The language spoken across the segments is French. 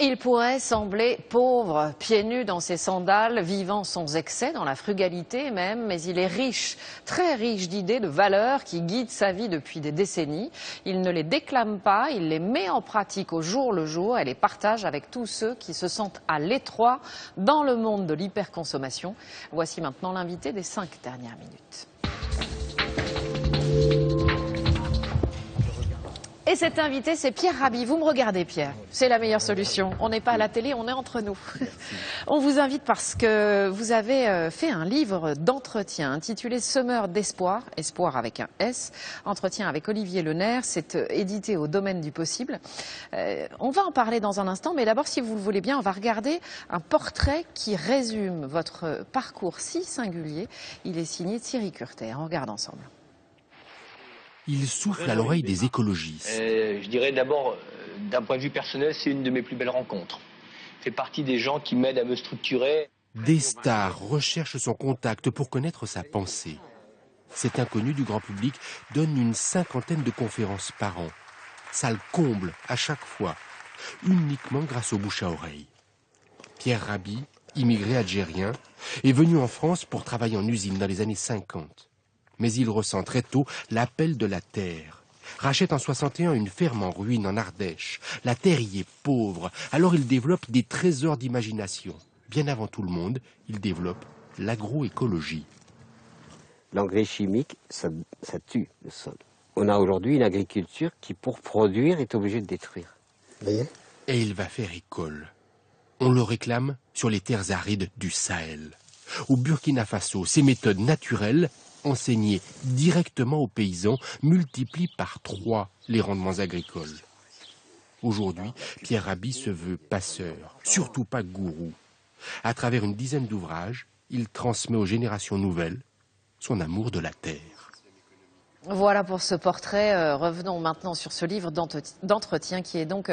Il pourrait sembler pauvre, pieds nus dans ses sandales, vivant sans excès, dans la frugalité même, mais il est riche, très riche d'idées, de valeurs qui guident sa vie depuis des décennies. Il ne les déclame pas, il les met en pratique au jour le jour et les partage avec tous ceux qui se sentent à l'étroit dans le monde de l'hyperconsommation. Voici maintenant l'invité des 5 dernières minutes. Et cet invité, c'est Pierre Rabhi. Vous me regardez, Pierre. C'est la meilleure solution. On n'est pas à la télé, on est entre nous. On vous invite parce que vous avez fait un livre d'entretien intitulé Semeur d'espoir, espoir avec un S, entretien avec Olivier Lenaire. C'est édité au Domaine du possible. On va en parler dans un instant, mais d'abord, si vous le voulez bien, on va regarder un portrait qui résume votre parcours si singulier. Il est signé Thierry Curter. On regarde ensemble. Il souffle à l'oreille des écologistes. Je dirais d'abord, d'un point de vue personnel, c'est une de mes plus belles rencontres. Je fais partie des gens qui m'aident à me structurer. Des stars recherchent son contact pour connaître sa pensée. Cet inconnu du grand public donne une 50aine de conférences par an. Ça le comble à chaque fois, uniquement grâce au bouche à oreille. Pierre Rabhi, immigré algérien, est venu en France pour travailler en usine dans les années 50. Mais il ressent très tôt l'appel de la terre. Rachète en 61 une ferme en ruine en Ardèche. La terre y est pauvre, alors il développe des trésors d'imagination. Bien avant tout le monde, il développe l'agroécologie. L'engrais chimique, ça tue le sol. On a aujourd'hui une agriculture qui, pour produire, est obligée de détruire. Et il va faire école. On le réclame sur les terres arides du Sahel. Au Burkina Faso, ces méthodes naturelles enseignées directement aux paysans multiplient par 3 les rendements agricoles. Aujourd'hui, Pierre Rabhi se veut passeur, surtout pas gourou. À travers une dizaine d'ouvrages, il transmet aux générations nouvelles son amour de la terre. Voilà pour ce portrait. Revenons maintenant sur ce livre d'entretien qui est donc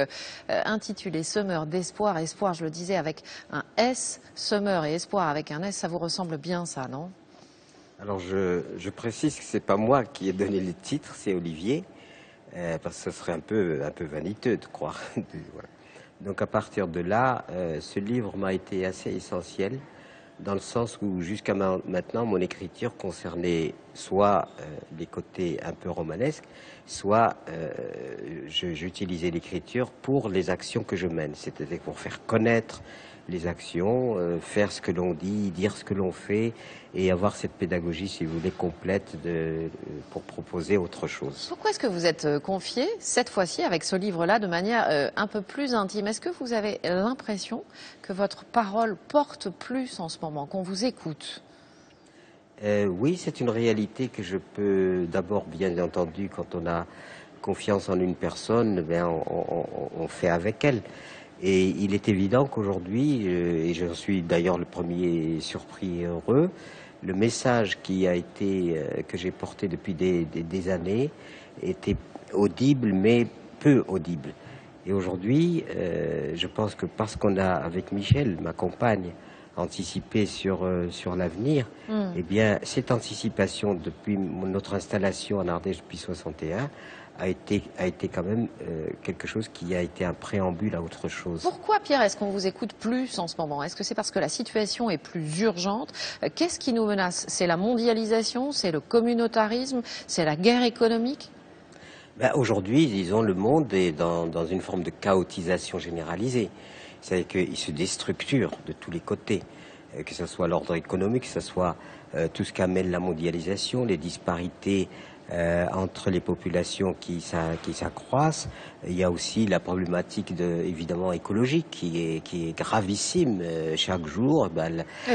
intitulé Semeur d'espoir. Espoir, je le disais, avec un S. Semeur et espoir avec un S, ça vous ressemble bien ça, non ? Alors je précise que c'est pas moi qui ai donné le titre, c'est Olivier, parce que ce serait un peu vaniteux de croire. Voilà. Donc à partir de là, ce livre m'a été assez essentiel, dans le sens où jusqu'à maintenant, mon écriture concernait soit les côtés un peu romanesques, soit j'utilisais l'écriture pour les actions que je mène, c'est-à-dire pour faire connaître les actions, faire ce que l'on dit, dire ce que l'on fait, et avoir cette pédagogie, si vous voulez, complète pour proposer autre chose. Pourquoi est-ce que vous êtes confié, cette fois-ci, avec ce livre-là, de manière un peu plus intime? Est-ce que vous avez l'impression que votre parole porte plus en ce moment, qu'on vous écoute? Oui, c'est une réalité que je peux d'abord, bien entendu, quand on a confiance en une personne, bien, on fait avec elle. Et il est évident qu'aujourd'hui, et j'en suis d'ailleurs le premier surpris et heureux, le message qui a été, que j'ai porté depuis des années était audible, mais peu audible. Et aujourd'hui, je pense que parce qu'on a, avec Michel, ma compagne, anticipé sur l'avenir, eh bien, cette anticipation depuis notre installation en Ardèche depuis 61 a été quand même quelque chose qui a été un préambule à autre chose. Pourquoi, Pierre, est-ce qu'on vous écoute plus en ce moment? Est-ce que c'est parce que la situation est plus urgente? Qu'est-ce qui nous menace? C'est la mondialisation? C'est le communautarisme? C'est la guerre économique? Ben, aujourd'hui, disons, le monde est dans une forme de chaotisation généralisée. C'est-à-dire qu'il se déstructure de tous les côtés, que ce soit l'ordre économique, que ce soit tout ce qu'amène la mondialisation, les disparités entre les populations qui s'accroissent. Il y a aussi la problématique évidemment écologique qui est gravissime chaque jour.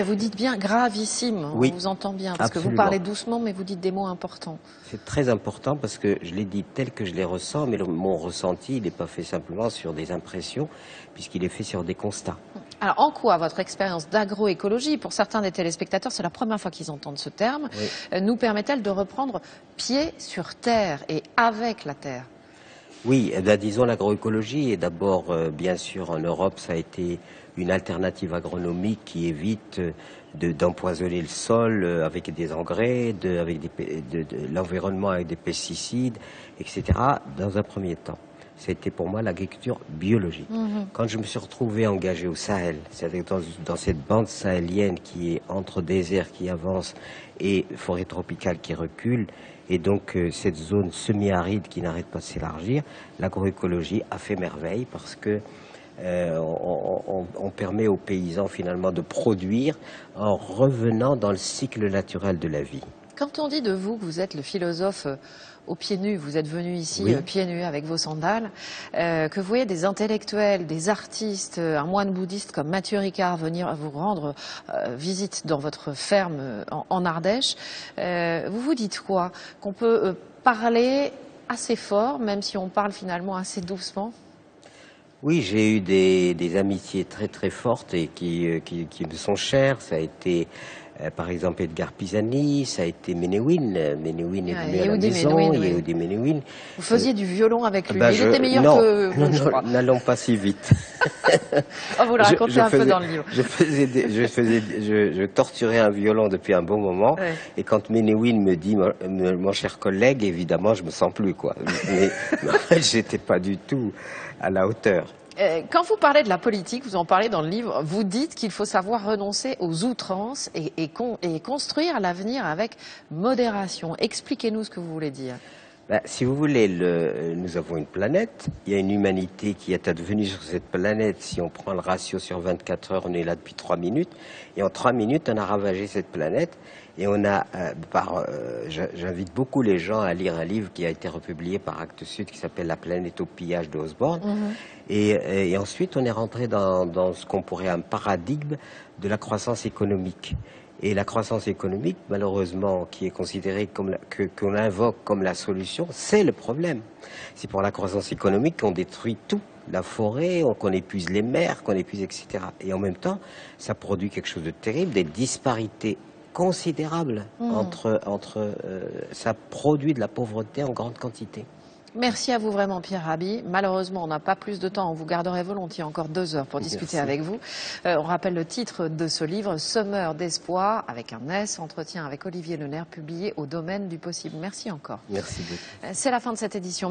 Vous dites bien gravissime, oui, on vous entend bien, parce absolument. que vous parlez doucement, mais vous dites des mots importants. C'est très important parce que je l'ai dit tel que je les ressens, mais mon ressenti, il n'est pas fait simplement sur des impressions, puisqu'il est fait sur des constats. Alors, en quoi votre expérience d'agroécologie, pour certains des téléspectateurs, c'est la première fois qu'ils entendent ce terme, oui, nous permet-elle de reprendre pied sur terre et avec la terre? Oui, eh bien, disons l'agroécologie est d'abord, bien sûr, en Europe, ça a été une alternative agronomique qui évite d'empoisonner le sol avec des engrais, avec l'environnement avec des pesticides, etc., dans un premier temps. c'était pour moi l'agriculture biologique. Quand je me suis retrouvé engagé au Sahel, c'est-à-dire dans cette bande sahélienne qui est entre désert qui avance et forêt tropicale qui recule, et donc cette zone semi-aride qui n'arrête pas de s'élargir, l'agroécologie a fait merveille parce que on permet aux paysans finalement de produire en revenant dans le cycle naturel de la vie. Quand on dit de vous que vous êtes le philosophe aux pieds nus, vous êtes venu ici Oui. pieds nus avec vos sandales, que vous voyez des intellectuels, des artistes, un moine bouddhiste comme Mathieu Ricard venir vous rendre visite dans votre ferme en Ardèche, vous vous dites quoi? Qu'on peut parler assez fort, même si on parle finalement assez doucement? Oui, j'ai eu des amitiés très très fortes et qui me sont chères. Ça a été par exemple Edgar Pisani, ça a été Menehould. Menehould est venu à la maison, Yehudi Menehould. Vous faisiez du violon avec lui, Ben il était meilleur non, que vous, non, je crois. n'allons pas si vite. Oh, vous le racontez un peu dans le livre. Je torturais un violon depuis un bon moment, Ouais. et quand Menehould me dit, mon cher collègue, évidemment, je me sens plus, quoi. Mais en fait, j'étais pas du tout à la hauteur. Quand vous parlez de la politique, vous en parlez dans le livre, vous dites qu'il faut savoir renoncer aux outrances et construire l'avenir avec modération. Expliquez-nous ce que vous voulez dire. Ben, si vous voulez, nous avons une planète, il y a une humanité qui est advenue sur cette planète. Si on prend le ratio sur 24 heures, on est là depuis 3 minutes. Et en 3 minutes, on a ravagé cette planète. Et on a, j'invite beaucoup les gens à lire un livre qui a été republié par Actes Sud qui s'appelle La planète au pillage de Osborne. Et ensuite, on est rentré dans ce qu'on pourrait un paradigme de la croissance économique. Et la croissance économique, malheureusement, qui est considérée comme qu'on invoque comme la solution, c'est le problème. C'est pour la croissance économique qu'on détruit tout. La forêt, qu'on épuise les mers, qu'on épuise, etc. Et en même temps, ça produit quelque chose de terrible, des disparités considérables ça produit de la pauvreté en grande quantité. Merci à vous vraiment, Pierre Rabhi. Malheureusement, on n'a pas plus de temps. On vous garderait volontiers encore 2 heures pour discuter avec vous. On rappelle le titre de ce livre, Semeur d'espoir, avec un S, entretien avec Olivier Lenaire, publié au Domaine du possible. Merci encore. Merci beaucoup. C'est la fin de cette édition.